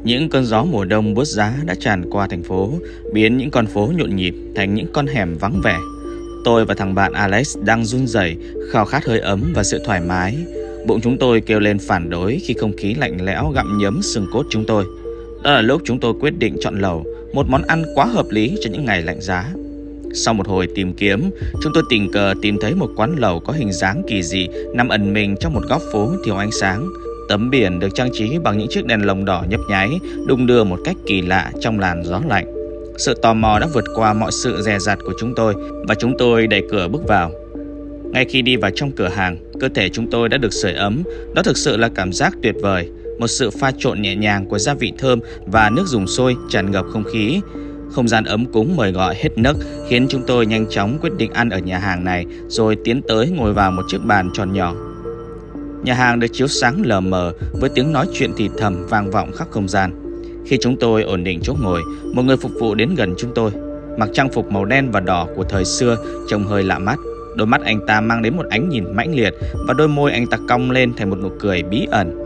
Những cơn gió mùa đông buốt giá đã tràn qua thành phố, biến những con phố nhộn nhịp thành những con hẻm vắng vẻ. Tôi và thằng bạn Alex đang run rẩy, khao khát hơi ấm và sự thoải mái. Bụng chúng tôi kêu lên phản đối khi không khí lạnh lẽo gặm nhấm xương cốt chúng tôi. Đó là lúc chúng tôi quyết định chọn lẩu, một món ăn quá hợp lý cho những ngày lạnh giá. Sau một hồi tìm kiếm, chúng tôi tình cờ tìm thấy một quán lẩu có hình dáng kỳ dị nằm ẩn mình trong một góc phố thiếu ánh sáng. Tấm biển được trang trí bằng những chiếc đèn lồng đỏ nhấp nháy, đung đưa một cách kỳ lạ trong làn gió lạnh. Sự tò mò đã vượt qua mọi sự dè dặt của chúng tôi và chúng tôi đẩy cửa bước vào. Ngay khi đi vào trong cửa hàng, cơ thể chúng tôi đã được sưởi ấm. Đó thực sự là cảm giác tuyệt vời. Một sự pha trộn nhẹ nhàng của gia vị thơm và nước dùng sôi tràn ngập không khí. Không gian ấm cúng mời gọi hết nấc khiến chúng tôi nhanh chóng quyết định ăn ở nhà hàng này, rồi tiến tới ngồi vào một chiếc bàn tròn nhỏ. Nhà hàng được chiếu sáng lờ mờ với tiếng nói chuyện thì thầm vang vọng khắp không gian. Khi chúng tôi ổn định chỗ ngồi, một người phục vụ đến gần chúng tôi, mặc trang phục màu đen và đỏ của thời xưa, trông hơi lạ mắt. Đôi mắt anh ta mang đến một ánh nhìn mãnh liệt và đôi môi anh ta cong lên thành một nụ cười bí ẩn.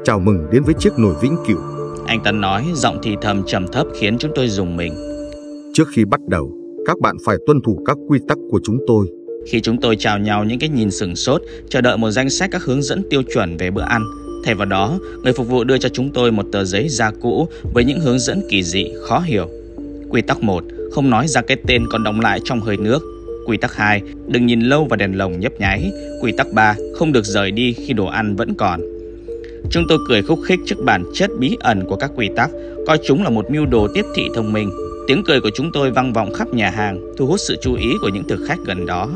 Chào mừng đến với chiếc nồi vĩnh cửu, anh ta nói, giọng thì thầm trầm thấp khiến chúng tôi rùng mình. Trước khi bắt đầu, các bạn phải tuân thủ các quy tắc của chúng tôi. Khi chúng tôi chào nhau những cái nhìn sửng sốt, chờ đợi một danh sách các hướng dẫn tiêu chuẩn về bữa ăn. Thay vào đó, người phục vụ đưa cho chúng tôi một tờ giấy da cũ với những hướng dẫn kỳ dị, khó hiểu. Quy tắc 1, không nói ra cái tên còn đọng lại trong hơi nước. Quy tắc 2, đừng nhìn lâu vào đèn lồng nhấp nháy. Quy tắc 3, không được rời đi khi đồ ăn vẫn còn. Chúng tôi cười khúc khích trước bản chất bí ẩn của các quy tắc, coi chúng là một mưu đồ tiếp thị thông minh. Tiếng cười của chúng tôi vang vọng khắp nhà hàng, thu hút sự chú ý của những thực khách gần đó.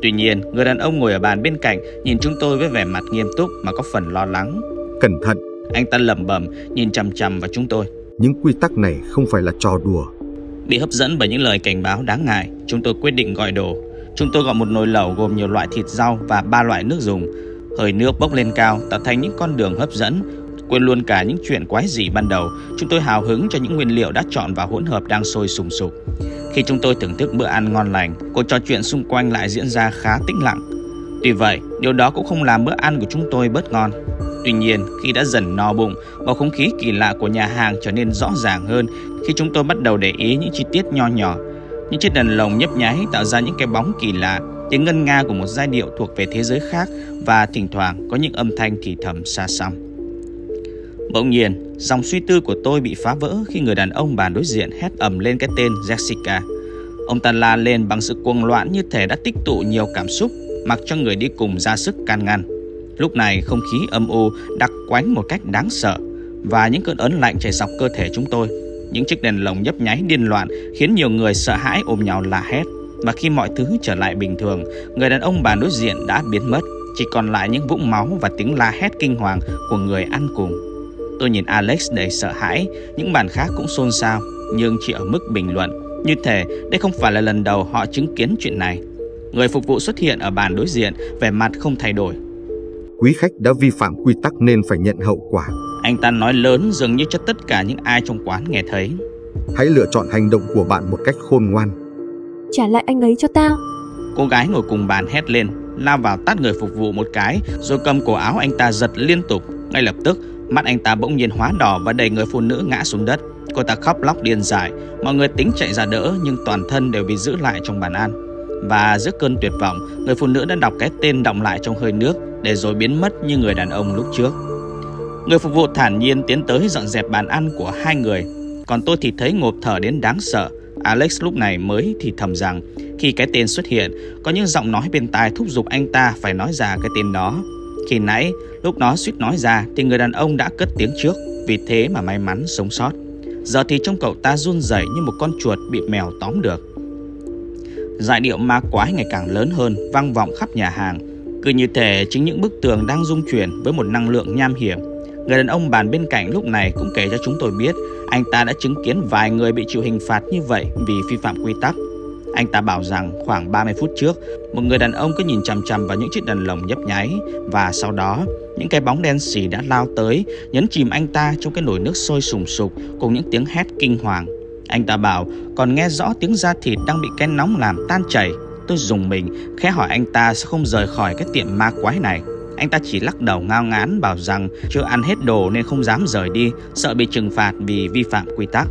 Tuy nhiên, người đàn ông ngồi ở bàn bên cạnh nhìn chúng tôi với vẻ mặt nghiêm túc mà có phần lo lắng. Cẩn thận, anh ta lẩm bẩm, nhìn chằm chằm vào chúng tôi. Những quy tắc này không phải là trò đùa. Bị hấp dẫn bởi những lời cảnh báo đáng ngại, chúng tôi quyết định gọi đồ. Chúng tôi gọi một nồi lẩu gồm nhiều loại thịt rau và 3 loại nước dùng. Hơi nước bốc lên cao tạo thành những con đường hấp dẫn. Quên luôn cả những chuyện quái dị ban đầu, chúng tôi hào hứng cho những nguyên liệu đã chọn vào hỗn hợp đang sôi sùng sục. Khi chúng tôi thưởng thức bữa ăn ngon lành, cuộc trò chuyện xung quanh lại diễn ra khá tĩnh lặng. Tuy vậy, điều đó cũng không làm bữa ăn của chúng tôi bớt ngon. Tuy nhiên, khi đã dần no bụng, bầu không khí kỳ lạ của nhà hàng trở nên rõ ràng hơn khi chúng tôi bắt đầu để ý những chi tiết nho nhỏ. Những chiếc đèn lồng nhấp nháy tạo ra những cái bóng kỳ lạ, tiếng ngân nga của một giai điệu thuộc về thế giới khác và thỉnh thoảng có những âm thanh thì thầm xa xăm. Bỗng nhiên, dòng suy tư của tôi bị phá vỡ khi người đàn ông bàn đối diện hét ầm lên cái tên Jessica. Ông ta la lên bằng sự cuồng loạn như thể đã tích tụ nhiều cảm xúc, mặc cho người đi cùng ra sức can ngăn. Lúc này không khí âm u đặc quánh một cách đáng sợ và những cơn ớn lạnh chảy dọc cơ thể chúng tôi. Những chiếc đèn lồng nhấp nháy điên loạn khiến nhiều người sợ hãi ôm nhau la hét. Và khi mọi thứ trở lại bình thường, người đàn ông bàn đối diện đã biến mất, chỉ còn lại những vũng máu và tiếng la hét kinh hoàng của người ăn cùng. Tôi nhìn Alex đầy sợ hãi, những bàn khác cũng xôn xao, nhưng chỉ ở mức bình luận, như thể đây không phải là lần đầu họ chứng kiến chuyện này. Người phục vụ xuất hiện ở bàn đối diện, vẻ mặt không thay đổi. Quý khách đã vi phạm quy tắc nên phải nhận hậu quả. Anh ta nói lớn dường như cho tất cả những ai trong quán nghe thấy. Hãy lựa chọn hành động của bạn một cách khôn ngoan. Trả lại anh ấy cho tao. Cô gái ngồi cùng bàn hét lên, lao vào tát người phục vụ một cái, rồi cầm cổ áo anh ta giật liên tục. Ngay lập tức, mắt anh ta bỗng nhiên hóa đỏ và đẩy người phụ nữ ngã xuống đất. Cô ta khóc lóc điên dại. Mọi người tính chạy ra đỡ nhưng toàn thân đều bị giữ lại trong bàn ăn. Và giữa cơn tuyệt vọng, người phụ nữ đã đọc cái tên đọng lại trong hơi nước để rồi biến mất như người đàn ông lúc trước. Người phục vụ thản nhiên tiến tới dọn dẹp bàn ăn của hai người, còn tôi thì thấy ngộp thở đến đáng sợ. Alex lúc này mới thì thầm rằng khi cái tên xuất hiện, có những giọng nói bên tai thúc giục anh ta phải nói ra cái tên đó. Khi nãy, lúc nó suýt nói ra thì người đàn ông đã cất tiếng trước, vì thế mà may mắn sống sót. Giờ thì trông cậu ta run rẩy như một con chuột bị mèo tóm được. Giai điệu ma quái ngày càng lớn hơn, vang vọng khắp nhà hàng, cứ như thể chính những bức tường đang rung chuyển với một năng lượng nham hiểm. Người đàn ông bàn bên cạnh lúc này cũng kể cho chúng tôi biết anh ta đã chứng kiến vài người bị chịu hình phạt như vậy vì vi phạm quy tắc. Anh ta bảo rằng khoảng 30 phút trước, một người đàn ông cứ nhìn chằm chằm vào những chiếc đèn lồng nhấp nháy, và sau đó những cái bóng đen xì đã lao tới, nhấn chìm anh ta trong cái nồi nước sôi sùng sục cùng những tiếng hét kinh hoàng. Anh ta bảo còn nghe rõ tiếng da thịt đang bị cái nóng làm tan chảy. Tôi rùng mình, khẽ hỏi anh ta sẽ không rời khỏi cái tiệm ma quái này. Anh ta chỉ lắc đầu ngao ngán bảo rằng chưa ăn hết đồ nên không dám rời đi, sợ bị trừng phạt vì vi phạm quy tắc.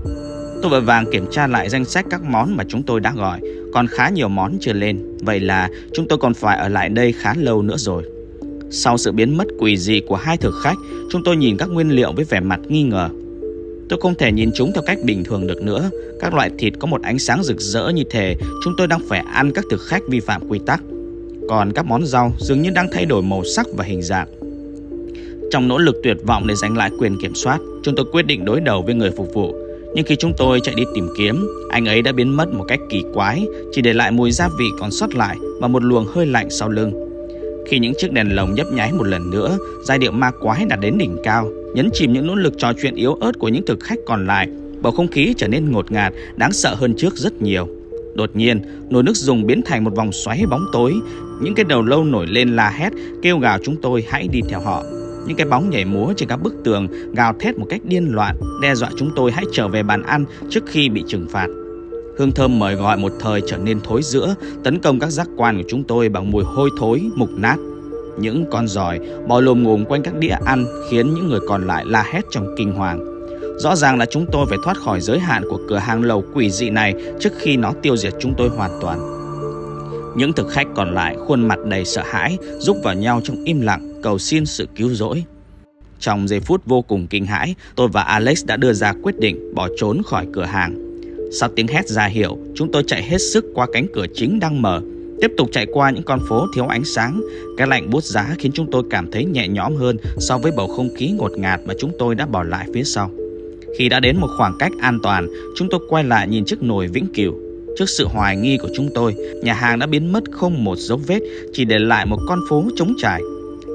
Tôi vội vàng kiểm tra lại danh sách các món mà chúng tôi đã gọi, còn khá nhiều món chưa lên, vậy là chúng tôi còn phải ở lại đây khá lâu nữa rồi. Sau sự biến mất quỷ dị của hai thực khách, chúng tôi nhìn các nguyên liệu với vẻ mặt nghi ngờ. Tôi không thể nhìn chúng theo cách bình thường được nữa. Các loại thịt có một ánh sáng rực rỡ như thể chúng tôi đang phải ăn các thực khách vi phạm quy tắc. Còn các món rau dường như đang thay đổi màu sắc và hình dạng. Trong nỗ lực tuyệt vọng để giành lại quyền kiểm soát, chúng tôi quyết định đối đầu với người phục vụ. Nhưng khi chúng tôi chạy đi tìm kiếm, anh ấy đã biến mất một cách kỳ quái, chỉ để lại mùi gia vị còn sót lại và một luồng hơi lạnh sau lưng. Khi những chiếc đèn lồng nhấp nháy một lần nữa, giai điệu ma quái đạt đến đỉnh cao, nhấn chìm những nỗ lực trò chuyện yếu ớt của những thực khách còn lại. Bầu không khí trở nên ngột ngạt, đáng sợ hơn trước rất nhiều. Đột nhiên, nồi nước dùng biến thành một vòng xoáy bóng tối. Những cái đầu lâu nổi lên la hét, kêu gào chúng tôi hãy đi theo họ. Những cái bóng nhảy múa trên các bức tường, gào thét một cách điên loạn, đe dọa chúng tôi hãy trở về bàn ăn trước khi bị trừng phạt. Hương thơm mời gọi một thời trở nên thối rữa, tấn công các giác quan của chúng tôi bằng mùi hôi thối, mục nát. Những con giòi bò lồm ngồm quanh các đĩa ăn khiến những người còn lại la hét trong kinh hoàng. Rõ ràng là chúng tôi phải thoát khỏi giới hạn của cửa hàng lẩu quỷ dị này trước khi nó tiêu diệt chúng tôi hoàn toàn. Những thực khách còn lại khuôn mặt đầy sợ hãi, rúc vào nhau trong im lặng, cầu xin sự cứu rỗi. Trong giây phút vô cùng kinh hãi, tôi và Alex đã đưa ra quyết định bỏ trốn khỏi cửa hàng. Sau tiếng hét ra hiệu, chúng tôi chạy hết sức qua cánh cửa chính đang mở, tiếp tục chạy qua những con phố thiếu ánh sáng. Cái lạnh buốt giá khiến chúng tôi cảm thấy nhẹ nhõm hơn so với bầu không khí ngột ngạt mà chúng tôi đã bỏ lại phía sau. Khi đã đến một khoảng cách an toàn, chúng tôi quay lại nhìn chiếc nồi vĩnh cửu. Trước sự hoài nghi của chúng tôi, nhà hàng đã biến mất không một dấu vết, chỉ để lại một con phố trống trải.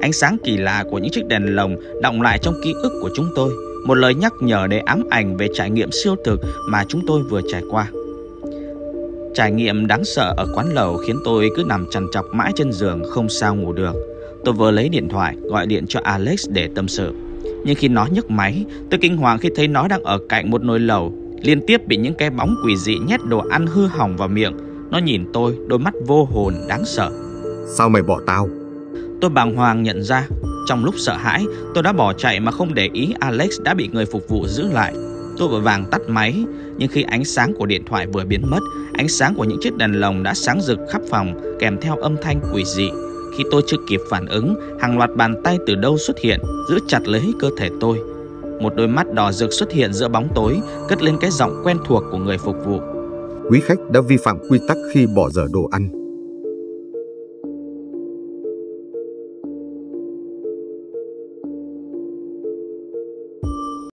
Ánh sáng kỳ lạ của những chiếc đèn lồng đọng lại trong ký ức của chúng tôi, một lời nhắc nhở để ám ảnh về trải nghiệm siêu thực mà chúng tôi vừa trải qua. Trải nghiệm đáng sợ ở quán lẩu khiến tôi cứ nằm trằn trọc mãi trên giường không sao ngủ được. Tôi vừa lấy điện thoại gọi điện cho Alex để tâm sự. Nhưng khi nó nhấc máy, tôi kinh hoàng khi thấy nó đang ở cạnh một nồi lẩu, liên tiếp bị những cái bóng quỷ dị nhét đồ ăn hư hỏng vào miệng. Nó nhìn tôi, đôi mắt vô hồn đáng sợ. Sao mày bỏ tao? Tôi bàng hoàng nhận ra, trong lúc sợ hãi, tôi đã bỏ chạy mà không để ý Alex đã bị người phục vụ giữ lại. Tôi vội vàng tắt máy, nhưng khi ánh sáng của điện thoại vừa biến mất, ánh sáng của những chiếc đèn lồng đã sáng rực khắp phòng kèm theo âm thanh quỷ dị. Khi tôi chưa kịp phản ứng, hàng loạt bàn tay từ đâu xuất hiện, giữ chặt lấy cơ thể tôi. Một đôi mắt đỏ rực xuất hiện giữa bóng tối, cất lên cái giọng quen thuộc của người phục vụ. Quý khách đã vi phạm quy tắc khi bỏ dở đồ ăn.